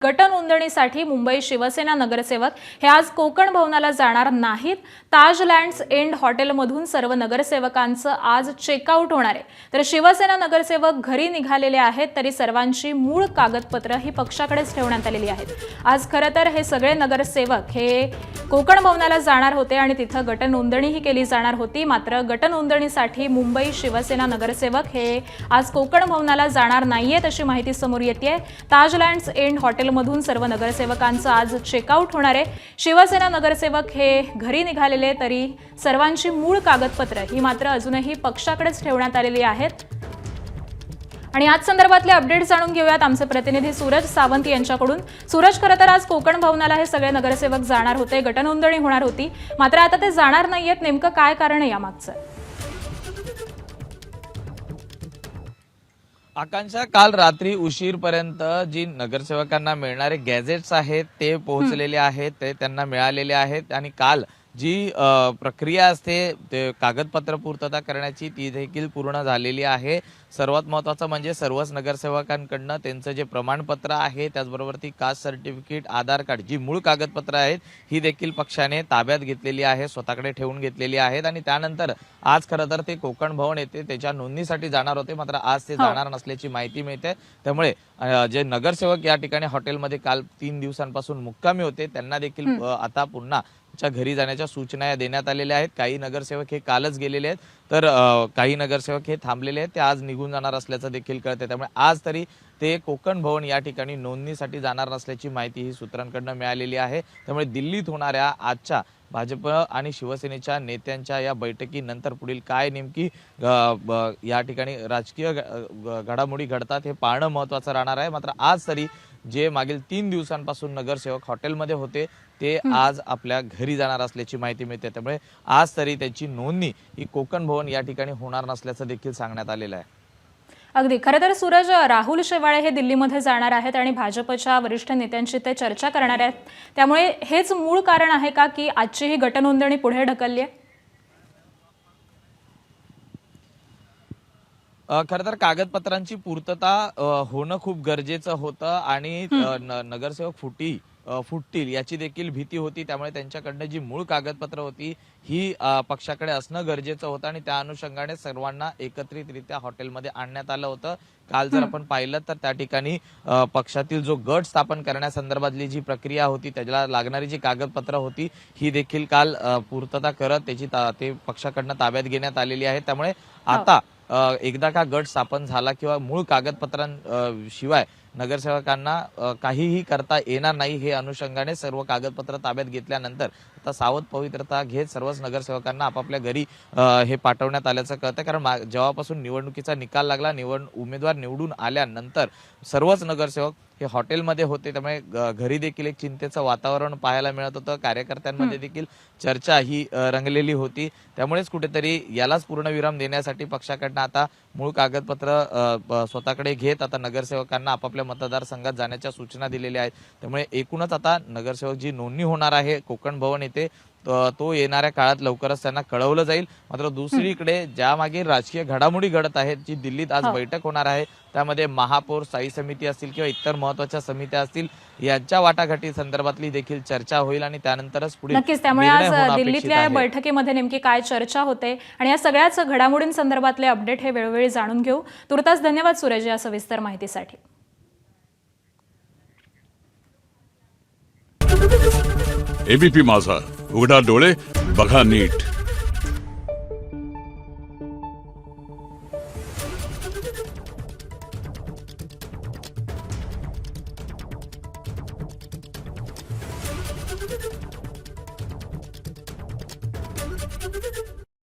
गटनोंदणीसाठी मुंबई शिवसेना नगरसेवक हे आज कोकण भवनाला जाणार नाहीत। ताज लँड्स एंड हॉटेलमधून सर्व नगरसेवकांचं आज चेकआउट होणार आहे। तर शिवसेना नगरसेवक घरी निघालेले आहेत, तरी सर्वांची मूळ कागदपत्र ही पक्षाकडेच ठेवण्यात आलेली आहेत। आज खरं तर हे सगळे नगरसेवक हे कोकण भवनाला जाणार होते आणि तिथं गटनोंदणीही केली जाणार होती। मात्र गटनोंदणीसाठी मुंबई शिवसेना नगरसेवक हे आज कोकण भवनाला जाणार नाहीयेत अशी माहिती समोर येते। ताज लँड्स एंड हॉटेलमधून सर्व नगरसेवकांचं आज चेकआउट होणार आहे। शिवसेना नगरसेवक हे घरी निघालेले, तरी सर्वांची मूळ कागदपत्र ही मात्र अजूनही पक्षाकडेच ठेवण्यात आलेली आहेत। आणि आज संदर्भातले अपडेट जाणून घेऊयात आमचे प्रतिनिधी सूरज सावंत यांच्याकडून। सूरज, खरं तर आज कोकण भवनाला हे सगळे नगरसेवक जाणार होते, गटनोंदणी होणार होती, मात्र आता ते जाणार नाहीयेत। नेमकं काय कारण आहे यामागचं? आकांक्षा, काल रात्री उशीरपर्यंत जी नगरसेवकांना मिळणारे गॅजेट्स आहेत ते पोहोचलेले आहेत, ते त्यांना मिळालेले आहेत आणि काल जी प्रक्रिया असते ते कागदपत्र पूर्तता करण्याची ती देखील पूर्ण झालेली आहे। सर्वात महत्त्वाचं म्हणजे सर्वच नगरसेवकांकडनं त्यांचं जे प्रमाणपत्र आहे, त्याचबरोबर ती कास्ट सर्टिफिकेट, आधार कार्ड, जी मूळ कागदपत्र आहेत ही देखील पक्षाने ताब्यात घेतलेली आहे, स्वतःकडे ठेवून घेतलेली आहेत। आणि त्यानंतर आज खरं तर ते कोकण भवन येथे त्याच्या नोंदणीसाठी जाणार होते, मात्र आज ते जाणार नसल्याची माहिती मिळते। त्यामुळे जे नगरसेवक या ठिकाणी हॉटेलमध्ये काल 3 दिवसांपासून मुक्कामी होते त्यांना देखील आता पुन्हा घरी जाण्याच्या सूचना देण्यात आलेल्या आहेत। काही नगरसेवक हे कालच गेलेले आहेत, तर काही नगरसेवक हे थांबलेले आहेत, ते आज निघून जाणार असल्याचं देखील कळते। त्यामुळे आज तरी ते कोकण भवन या ठिकाणी नोंदणीसाठी जाणार नसल्याची माहिती ही सूत्रांकडून मिळालेली आहे। त्यामुळे दिल्लीत होणाऱ्या आजच्या भाजप आणि शिवसेनेच्या नेत्यांच्या या बैठकीनंतर पुढील काय नेमकी या ठिकाणी राजकीय घडामोडी घडतात हे पाहणं महत्त्वाचं राहणार आहे। मात्र आज तरी जे मागील 3 दिवसांपासून नगरसेवक हॉटेलमध्ये होते ते आज आपल्या घरी जाणार असल्याची माहिती मिळते। त्यामुळे आज तरी त्यांची नोंदणी ही कोकण भवन या ठिकाणी होणार नसल्याचं देखील सांगण्यात आलेलं आहे। अगदी खरं तर सूरज, राहुल शेवाळे हे दिल्लीमध्ये जाणार आहेत आणि भाजपच्या वरिष्ठ नेत्यांशी ते चर्चा करणार आहेत, त्यामुळे हेच मूळ कारण आहे का की आजची ही गटनोंदणी पुढे ढकलली आहे? खरं तर कागदपत्रांची पूर्तता होणं खूप गरजेचं होतं आणि नगरसेवक फुटतील याची देखील भीती होती। त्यामुळे त्यांच्याकडनं जी मूळ कागदपत्र होती ही पक्षाकडे असणं गरजेचं होतं आणि त्या अनुषंगाने सर्वांना एकत्रितरित्या हॉटेलमध्ये आणण्यात आलं होतं। काल जर आपण पाहिलं तर त्या ठिकाणी पक्षातील जो गट स्थापन करण्यासंदर्भातली जी प्रक्रिया होती, त्याला लागणारी जी कागदपत्र होती ही देखील काल पूर्तता करत त्याची ते पक्षाकडनं ताब्यात घेण्यात आलेली आहे। त्यामुळे आता एकदा का गट स्थापन झाला किंवा मूळ कागदपत्रांशिवाय नगरसेवकांना काहीही करता येणार नाही, हे अनुषंगाने सर्व कागदपत्र ताब्यात घेतल्यानंतर आता सावध पवित्रता घेत सर्वच नगरसेवकांना आपापल्या घरी हे पाठवण्यात आल्याचं कळतं। कारण जेव्हापासून निवडणुकीचा निकाल लागला, उमेदवार निवडून आल्यानंतर सर्वच नगरसेवक हे हॉटेलमध्ये होते, त्यामुळे घरी देखील एक चिंतेचं वातावरण पाहायला मिळत होतं। कार्यकर्त्यांमध्ये देखील चर्चा ही रंगलेली होती। त्यामुळेच कुठेतरी यालाच पूर्णविराम देण्यासाठी पक्षाकडनं आता मूळ कागदपत्र स्वतःकडे घेत आता नगरसेवकांना आपापल्या मतदारसंघात जाण्याच्या सूचना दिलेल्या आहेत। त्यामुळे एकूणच आता नगरसेवक जी नोंदणी होणार आहे कोकण भवन येथे तो येणाऱ्या काळात लवकरच त्यांना कळवलं जाईल। मात्र दुसरीकडे ज्या मागे राजकीय घडामोडी घडत आहेत, जी दिल्लीत आज बैठक होणार आहे, त्यामध्ये महापौर स्थायी समिती असतील किंवा इतर महत्त्वाच्या समित्या असतील, यांच्या वाटाघाटी संदर्भातली देखील चर्चा होईल आणि त्यानंतरच पुढे नक्कीच। त्यामुळे आज दिल्लीतल्या बैठकीमध्ये नेमकी काय चर्चा होते आणि या सगळ्याच घडामोडींसंदर्भातले अपडेट हे वेळोवेळी जाणून घेऊ। तुर्तास धन्यवाद सूरज या सविस्तर माहितीसाठी। एबीपी माझा, उघडा डोळे बघा नीट।